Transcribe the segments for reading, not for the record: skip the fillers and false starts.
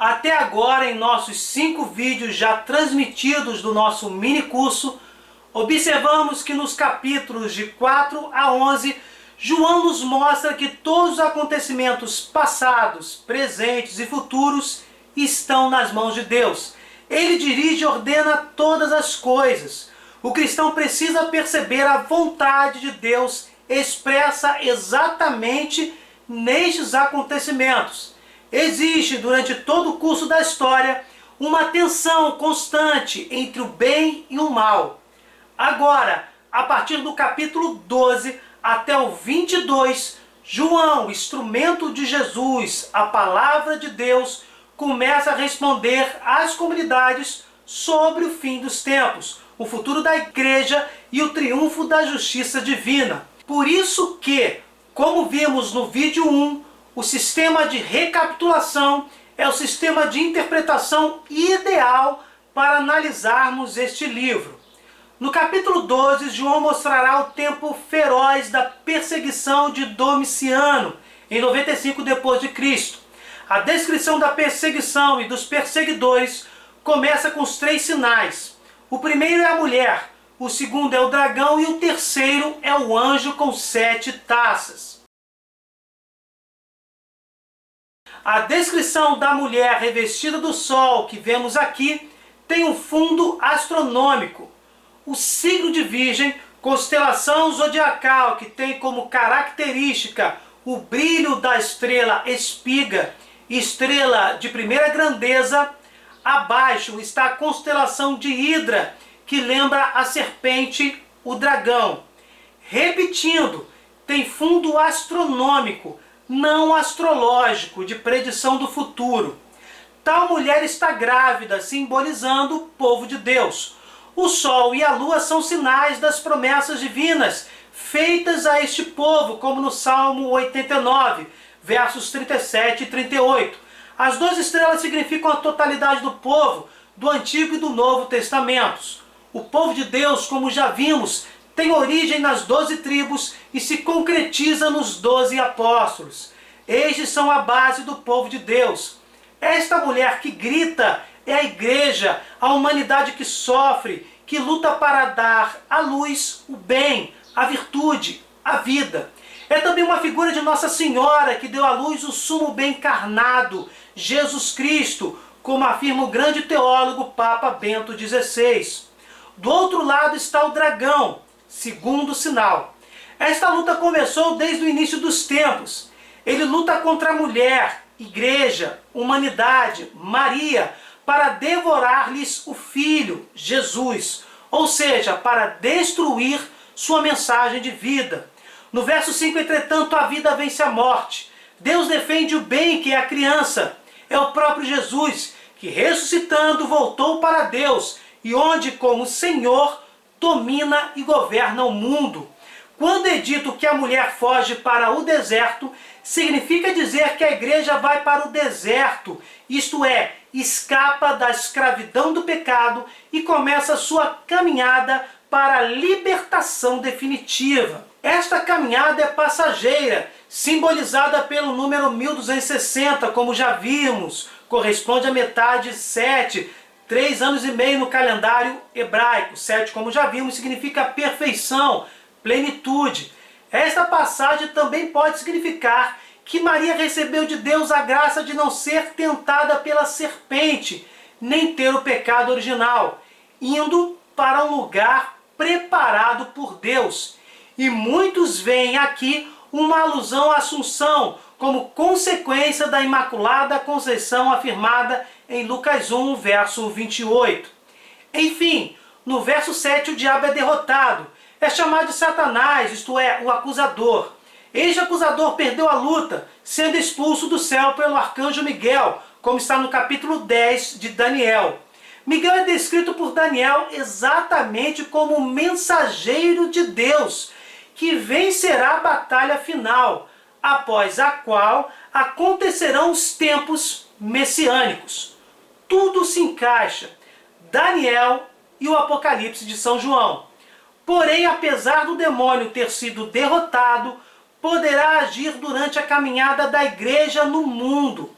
Até agora, em nossos 5 vídeos já transmitidos do nosso mini curso, observamos que nos capítulos de 4 a 11, João nos mostra que todos os acontecimentos passados, presentes e futuros estão nas mãos de Deus. Ele dirige e ordena todas as coisas. O cristão precisa perceber a vontade de Deus expressa exatamente nestes acontecimentos. Existe, durante todo o curso da história, uma tensão constante entre o bem e o mal. Agora, a partir do capítulo 12 até o 22, João, instrumento de Jesus, a palavra de Deus, começa a responder às comunidades sobre o fim dos tempos, o futuro da igreja e o triunfo da justiça divina. Por isso que, como vimos no vídeo 1, o sistema de recapitulação é o sistema de interpretação ideal para analisarmos este livro. No capítulo 12, João mostrará o tempo feroz da perseguição de Domiciano, em 95 d.C. A descrição da perseguição e dos perseguidores começa com os 3 sinais. O primeiro é a mulher, o segundo é o dragão e o terceiro é o anjo com 7 taças. A descrição da mulher revestida do sol que vemos aqui tem um fundo astronômico. O signo de Virgem, constelação zodiacal que tem como característica o brilho da estrela Espiga, estrela de primeira grandeza. Abaixo está a constelação de Hidra, que lembra a serpente, o dragão. Repetindo, tem fundo astronômico, não astrológico, de predição do futuro. Tal mulher está grávida, simbolizando o povo de Deus. O sol e a lua são sinais das promessas divinas feitas a este povo, como no Salmo 89, versos 37 e 38. As 2 estrelas significam a totalidade do povo do Antigo e do Novo Testamentos. O povo de Deus, como já vimos, tem origem nas 12 tribos e se concretiza nos 12 apóstolos. Estes são a base do povo de Deus. Esta mulher que grita é a igreja, a humanidade que sofre, que luta para dar à luz o bem, a virtude, a vida. É também uma figura de Nossa Senhora que deu à luz o sumo bem encarnado, Jesus Cristo, como afirma o grande teólogo Papa Bento XVI. Do outro lado está o dragão, segundo sinal. Esta luta começou desde o início dos tempos. Ele luta contra a mulher, igreja, humanidade, Maria, para devorar-lhes o Filho, Jesus, ou seja, para destruir sua mensagem de vida. No verso 5, entretanto, a vida vence a morte. Deus defende o bem que é a criança. É o próprio Jesus, que ressuscitando voltou para Deus, e onde como Senhor domina e governa o mundo. Quando é dito que a mulher foge para o deserto, significa dizer que a igreja vai para o deserto, isto é, escapa da escravidão do pecado e começa a sua caminhada para a libertação definitiva. Esta caminhada é passageira, simbolizada pelo número 1260, como já vimos, corresponde à metade 7, 3 anos e meio no calendário hebraico. 7, como já vimos, significa perfeição, plenitude. Esta passagem também pode significar que Maria recebeu de Deus a graça de não ser tentada pela serpente, nem ter o pecado original, indo para um lugar preparado por Deus. E muitos veem aqui uma alusão à Assunção, como consequência da Imaculada Conceição afirmada em Lucas 1, verso 28. Enfim, no verso 7 o diabo é derrotado. É chamado de Satanás, isto é, o acusador. Este acusador perdeu a luta, sendo expulso do céu pelo arcanjo Miguel, como está no capítulo 10 de Daniel. Miguel é descrito por Daniel exatamente como o mensageiro de Deus, que vencerá a batalha final, após a qual acontecerão os tempos messiânicos. Tudo se encaixa, Daniel e o Apocalipse de São João. Porém, apesar do demônio ter sido derrotado, poderá agir durante a caminhada da igreja no mundo.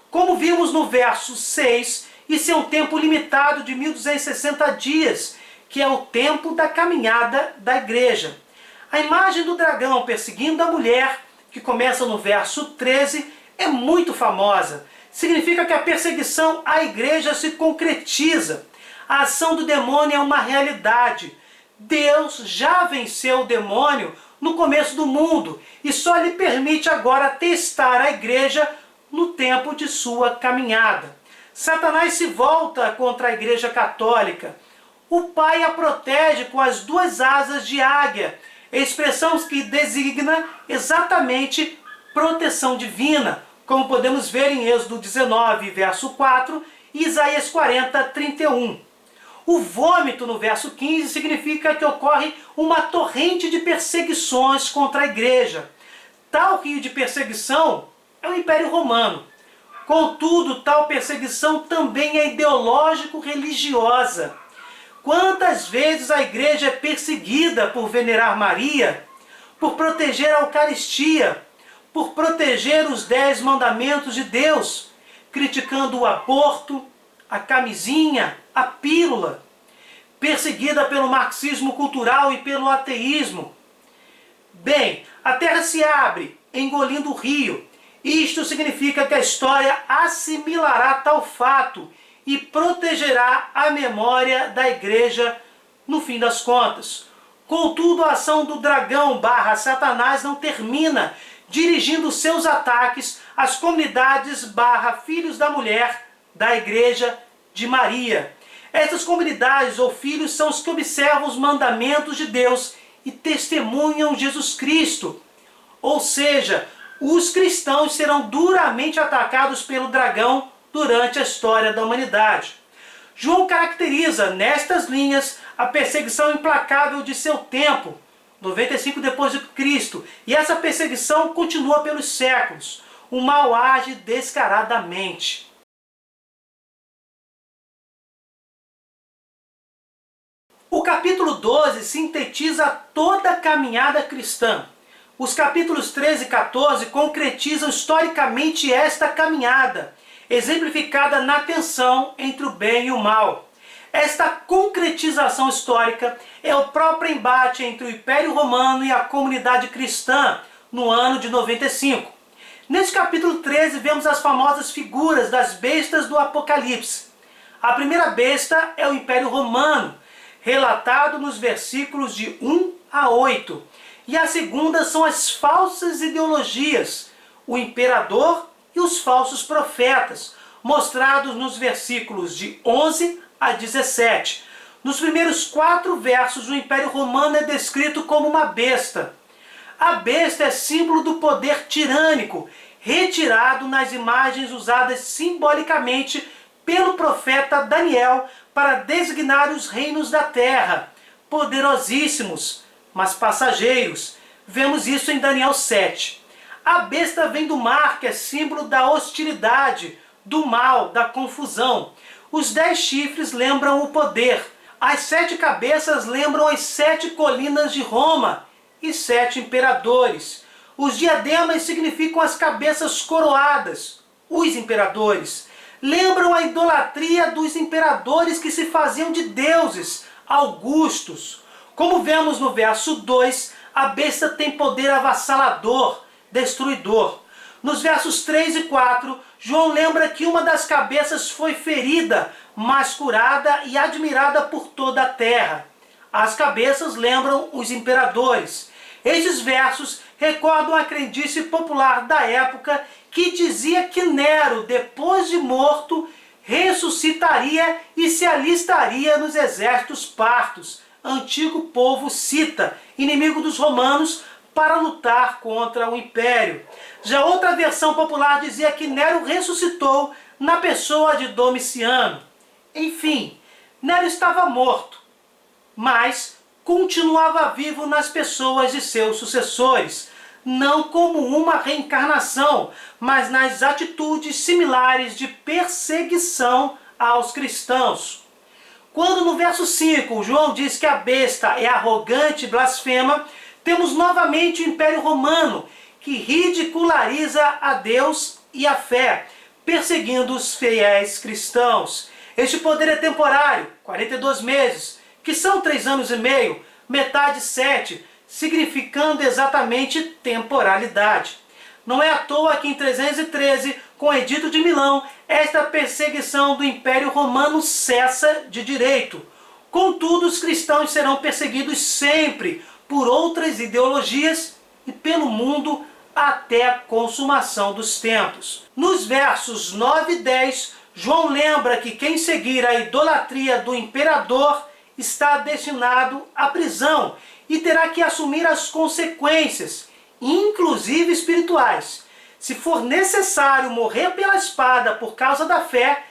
Como vimos no verso 6, isso é um tempo limitado de 1260 dias, que é o tempo da caminhada da igreja. A imagem do dragão perseguindo a mulher, que começa no verso 13, é muito famosa. Significa que a perseguição à igreja se concretiza. A ação do demônio é uma realidade. Deus já venceu o demônio no começo do mundo e só lhe permite agora testar a igreja no tempo de sua caminhada. Satanás se volta contra a igreja católica. O Pai a protege com as duas asas de águia, expressão que designa exatamente proteção divina, como podemos ver em Êxodo 19, verso 4, e Isaías 40, 31. O vômito, no verso 15, significa que ocorre uma torrente de perseguições contra a igreja. Tal rio de perseguição é o Império Romano. Contudo, tal perseguição também é ideológico-religiosa. Quantas vezes a igreja é perseguida por venerar Maria, por proteger a Eucaristia, por proteger os 10 mandamentos de Deus, criticando o aborto, a camisinha, a pílula, perseguida pelo marxismo cultural e pelo ateísmo. Bem, a terra se abre, engolindo o rio. Isto significa que a história assimilará tal fato e protegerá a memória da igreja no fim das contas. Contudo, a ação do dragão / Satanás não termina dirigindo seus ataques às comunidades / filhos da mulher da igreja de Maria. Essas comunidades ou filhos são os que observam os mandamentos de Deus e testemunham Jesus Cristo. Ou seja, os cristãos serão duramente atacados pelo dragão durante a história da humanidade. João caracteriza nestas linhas a perseguição implacável de seu tempo, 95 depois de Cristo, e essa perseguição continua pelos séculos. O mal age descaradamente. O capítulo 12 sintetiza toda a caminhada cristã. Os capítulos 13 e 14 concretizam historicamente esta caminhada, exemplificada na tensão entre o bem e o mal. Esta concretização histórica é o próprio embate entre o Império Romano e a comunidade cristã no ano de 95. Neste capítulo 13 vemos as famosas figuras das bestas do Apocalipse. A primeira besta é o Império Romano, relatado nos versículos de 1 a 8. E a segunda são as falsas ideologias, o imperador e os falsos profetas, mostrados nos versículos de 11 a 17. Nos primeiros 4 versos, o Império Romano é descrito como uma besta. A besta é símbolo do poder tirânico, retirado nas imagens usadas simbolicamente pelo profeta Daniel para designar os reinos da terra, poderosíssimos, mas passageiros. Vemos isso em Daniel 7. A besta vem do mar, que é símbolo da hostilidade, do mal, da confusão. Os 10 chifres lembram o poder. As 7 cabeças lembram as 7 colinas de Roma e 7 imperadores. Os diademas significam as cabeças coroadas, os imperadores. Lembram a idolatria dos imperadores que se faziam de deuses, augustos. Como vemos no verso 2, a besta tem poder avassalador, destruidor. Nos versos 3 e 4, João lembra que uma das cabeças foi ferida, mas curada e admirada por toda a terra. As cabeças lembram os imperadores. Estes versos recordam a crendice popular da época que dizia que Nero, depois de morto, ressuscitaria e se alistaria nos exércitos partos, antigo povo cita, inimigo dos romanos, para lutar contra o império. Já outra versão popular dizia que Nero ressuscitou na pessoa de Domiciano. Enfim, Nero estava morto, mas continuava vivo nas pessoas de seus sucessores, não como uma reencarnação, mas nas atitudes similares de perseguição aos cristãos. Quando no verso 5 João diz que a besta é arrogante e blasfema, temos novamente o Império Romano, que ridiculariza a Deus e a fé, perseguindo os fiéis cristãos. Este poder é temporário, 42 meses, que são 3 anos e meio, metade 7, significando exatamente temporalidade. Não é à toa que em 313, com o Edito de Milão, esta perseguição do Império Romano cessa de direito. Contudo, os cristãos serão perseguidos sempre por outras ideologias e pelo mundo até a consumação dos tempos. Nos versos 9 e 10, João lembra que quem seguir a idolatria do imperador está destinado à prisão e terá que assumir as consequências, inclusive espirituais. Se for necessário morrer pela espada por causa da fé,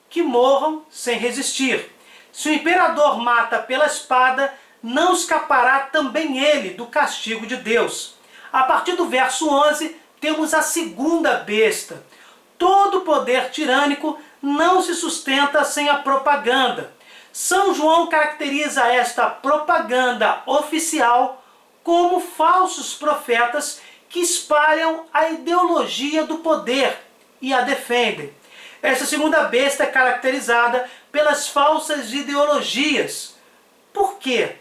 que morram sem resistir. Se o imperador mata pela espada, não escapará também ele do castigo de Deus. A partir do verso 11, temos a segunda besta. Todo poder tirânico não se sustenta sem a propaganda. São João caracteriza esta propaganda oficial como falsos profetas que espalham a ideologia do poder e a defendem. Essa segunda besta é caracterizada pelas falsas ideologias. Por quê?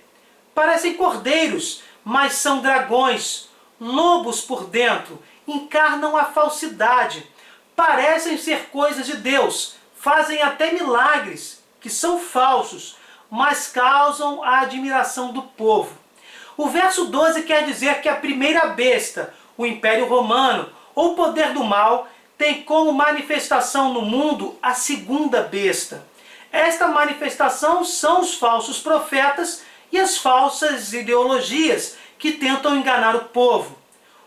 Parecem cordeiros, mas são dragões, lobos por dentro, encarnam a falsidade, parecem ser coisas de Deus, fazem até milagres, que são falsos, mas causam a admiração do povo. O verso 12 quer dizer que a primeira besta, o Império Romano, ou poder do mal, tem como manifestação no mundo a segunda besta. Esta manifestação são os falsos profetas e as falsas ideologias que tentam enganar o povo.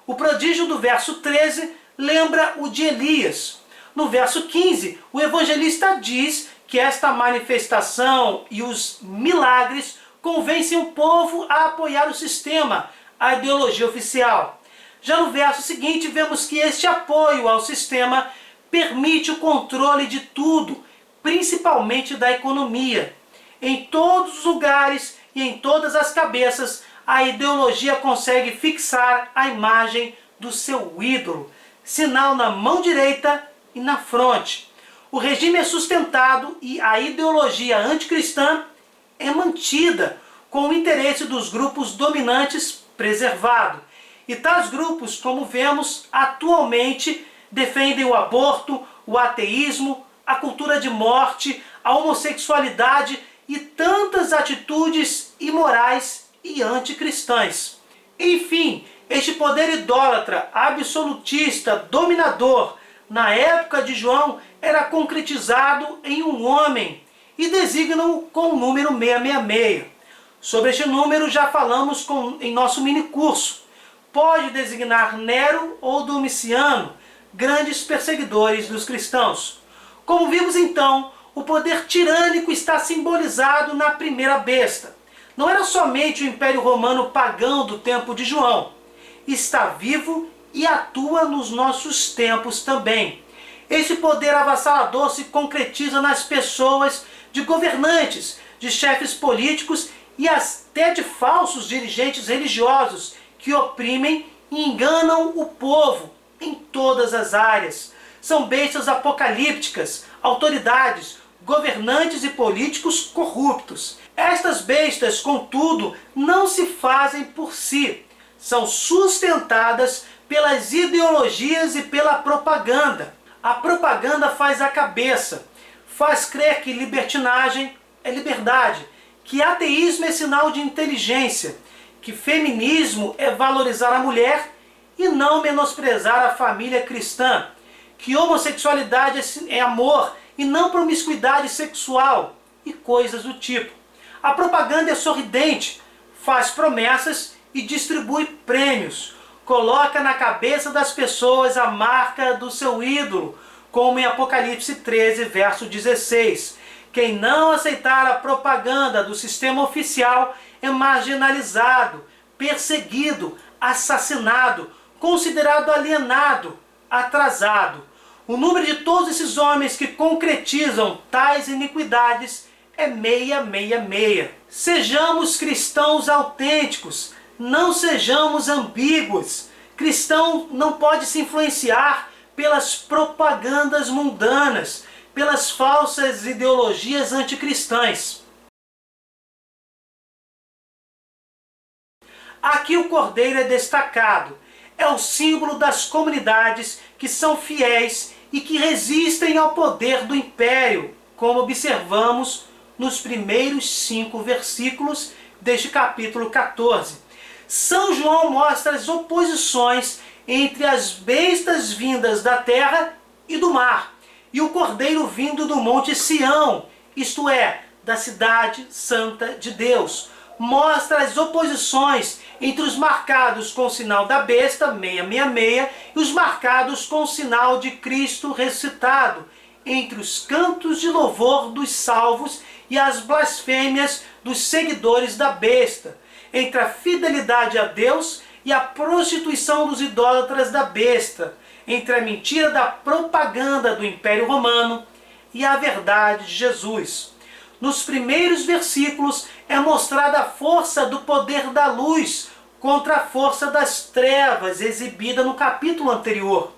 O prodígio do verso 13 lembra o de Elias. No verso 15, o evangelista diz que esta manifestação e os milagres convencem o povo a apoiar o sistema, a ideologia oficial. Já no verso seguinte, vemos que este apoio ao sistema permite o controle de tudo, principalmente da economia. Em todos os lugares e em todas as cabeças, a ideologia consegue fixar a imagem do seu ídolo, sinal na mão direita e na fronte. O regime é sustentado e a ideologia anticristã é mantida, com o interesse dos grupos dominantes preservado. E tais grupos, como vemos, atualmente defendem o aborto, o ateísmo, a cultura de morte, a homossexualidade e tantas atitudes imorais e anticristãs. Enfim, este poder idólatra, absolutista, dominador, na época de João, era concretizado em um homem e designam-o com o número 666. Sobre este número já falamos em nosso minicurso. Pode designar Nero ou Domiciano, grandes perseguidores dos cristãos. Como vimos então, o poder tirânico está simbolizado na primeira besta. Não era somente o Império Romano pagão do tempo de João. Está vivo e atua nos nossos tempos também. Esse poder avassalador se concretiza nas pessoas de governantes, de chefes políticos e até de falsos dirigentes religiosos que oprimem e enganam o povo em todas as áreas. São bestas apocalípticas, autoridades, governantes e políticos corruptos. Estas bestas, contudo, não se fazem por si. São sustentadas pelas ideologias e pela propaganda. A propaganda faz a cabeça, faz crer que libertinagem é liberdade, que ateísmo é sinal de inteligência, que feminismo é valorizar a mulher e não menosprezar a família cristã, que homossexualidade é amor e não promiscuidade sexual e coisas do tipo. A propaganda é sorridente, faz promessas e distribui prêmios, coloca na cabeça das pessoas a marca do seu ídolo, como em Apocalipse 13, verso 16. Quem não aceitar a propaganda do sistema oficial é marginalizado, perseguido, assassinado, considerado alienado, atrasado. O número de todos esses homens que concretizam tais iniquidades é 666. Sejamos cristãos autênticos, não sejamos ambíguos. Cristão não pode se influenciar pelas propagandas mundanas, pelas falsas ideologias anticristãs. Aqui o cordeiro é destacado. É o símbolo das comunidades que são fiéis e que resistem ao poder do império, como observamos nos primeiros 5 versículos deste capítulo 14. São João mostra as oposições entre as bestas vindas da terra e do mar, e o cordeiro vindo do monte Sião, isto é, da cidade santa de Deus. Mostra as oposições entre os marcados com o sinal da besta, 666, e os marcados com o sinal de Cristo ressuscitado, entre os cantos de louvor dos salvos e as blasfêmias dos seguidores da besta, entre a fidelidade a Deus e a prostituição dos idólatras da besta, entre a mentira da propaganda do Império Romano e a verdade de Jesus. Nos primeiros versículos é mostrada a força do poder da luz contra a força das trevas, exibida no capítulo anterior.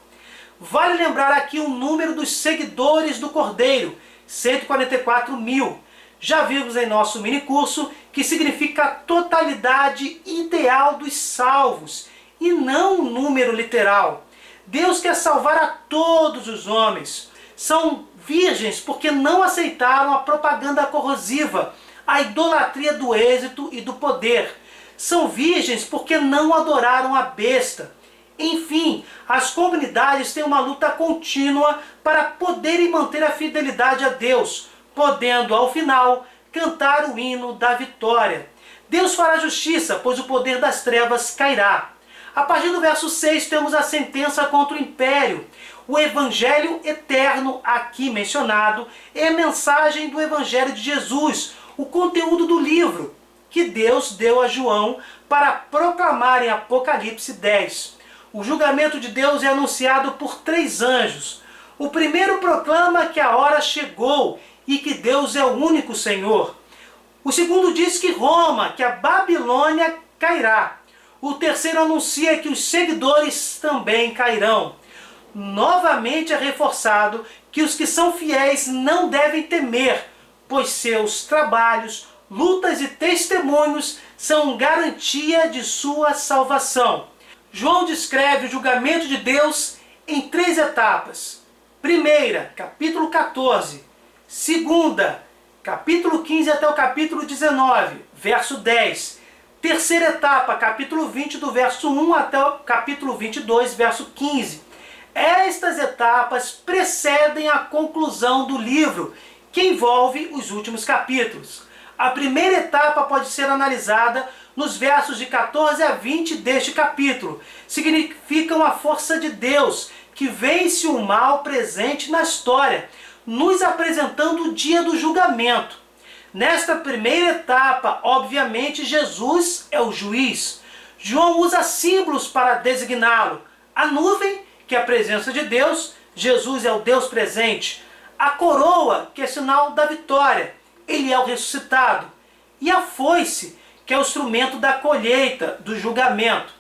Vale lembrar aqui o número dos seguidores do Cordeiro, 144 mil. Já vimos em nosso minicurso que significa a totalidade ideal dos salvos, e não um número literal. Deus quer salvar a todos os homens. São virgens porque não aceitaram a propaganda corrosiva, a idolatria do êxito e do poder. São virgens porque não adoraram a besta. Enfim, as comunidades têm uma luta contínua para poderem manter a fidelidade a Deus, podendo, ao final, cantar o hino da vitória. Deus fará justiça, pois o poder das trevas cairá. A partir do verso 6 temos a sentença contra o império. O evangelho eterno aqui mencionado é a mensagem do evangelho de Jesus, o conteúdo do livro que Deus deu a João para proclamar em Apocalipse 10. O julgamento de Deus é anunciado por 3 anjos. O primeiro proclama que a hora chegou e que Deus é o único Senhor. O segundo diz que Roma, que a Babilônia cairá. O terceiro anuncia que os seguidores também cairão. Novamente é reforçado que os que são fiéis não devem temer, pois seus trabalhos, lutas e testemunhos são garantia de sua salvação. João descreve o julgamento de Deus em 3 etapas. Primeira, capítulo 14. Segunda, capítulo 15 até o capítulo 19, verso 10. Terceira etapa, capítulo 20, do verso 1 até o capítulo 22, verso 15. Estas etapas precedem a conclusão do livro, que envolve os últimos capítulos. A primeira etapa pode ser analisada nos versos de 14 a 20 deste capítulo. Significam a força de Deus, que vence o mal presente na história, nos apresentando o dia do julgamento. Nesta primeira etapa, obviamente, Jesus é o juiz. João usa símbolos para designá-lo. A nuvem, que é a presença de Deus, Jesus é o Deus presente. A coroa, que é sinal da vitória, ele é o ressuscitado. E a foice, que é o instrumento da colheita, do julgamento.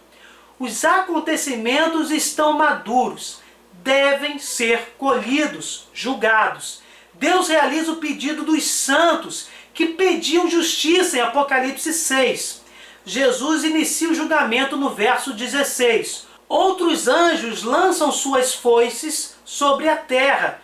Os acontecimentos estão maduros, devem ser colhidos, julgados. Deus realiza o pedido dos santos, que pediam justiça em Apocalipse 6. Jesus inicia o julgamento no verso 16. Outros anjos lançam suas foices sobre a terra.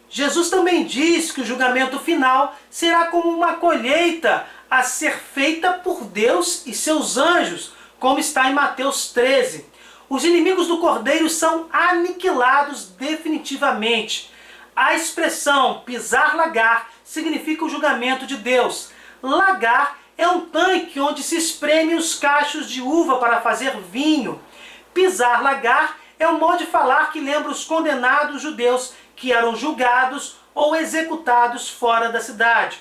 Jesus também diz que o julgamento final será como uma colheita a ser feita por Deus e seus anjos, como está em Mateus 13. Os inimigos do Cordeiro são aniquilados definitivamente. A expressão pisar lagar significa o julgamento de Deus. Lagar é um tanque onde se espremem os cachos de uva para fazer vinho. Pisar lagar é um modo de falar que lembra os condenados judeus que eram julgados ou executados fora da cidade.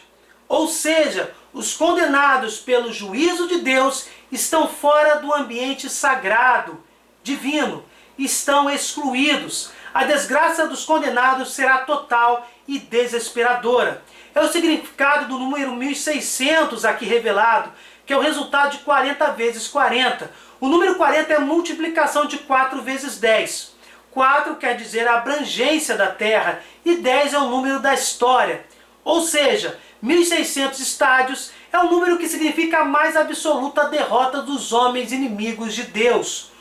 Ou seja, os condenados pelo juízo de Deus estão fora do ambiente sagrado, divino, estão excluídos. A desgraça dos condenados será total e desesperadora. É o significado do número 1600 aqui revelado, que é o resultado de 40 vezes 40. O número 40 é a multiplicação de 4 vezes 10. 4 quer dizer a abrangência da Terra e 10 é o número da história. Ou seja, 1.600 estádios é um número que significa a mais absoluta derrota dos homens inimigos de Deus.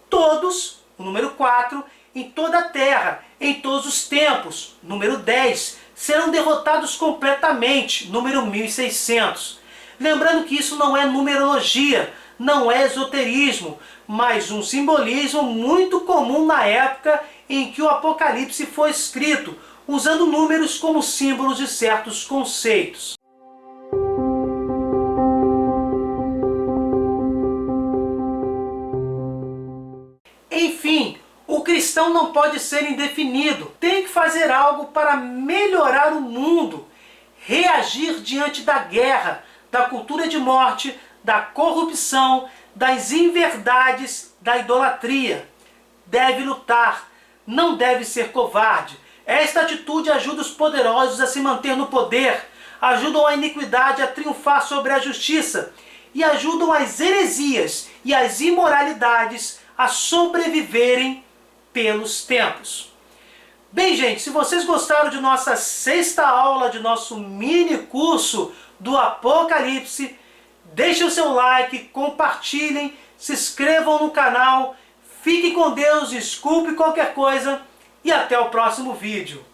Todos, o número 4, em toda a Terra, em todos os tempos, número 10, serão derrotados completamente, número 1.600. Lembrando que isso não é numerologia, não é esoterismo, mas um simbolismo muito comum na época em que o Apocalipse foi escrito, usando números como símbolos de certos conceitos. Enfim, o cristão não pode ser indefinido, tem que fazer algo para melhorar o mundo, reagir diante da guerra, da cultura de morte, da corrupção, das inverdades, da idolatria. Deve lutar, não deve ser covarde. Esta atitude ajuda os poderosos a se manter no poder, ajudam a iniquidade a triunfar sobre a justiça e ajudam as heresias e as imoralidades a sobreviverem pelos tempos. Bem, gente, se vocês gostaram de nossa 6ª aula de nosso mini curso do Apocalipse, deixem o seu like, compartilhem, se inscrevam no canal, fiquem com Deus, desculpe qualquer coisa e até o próximo vídeo.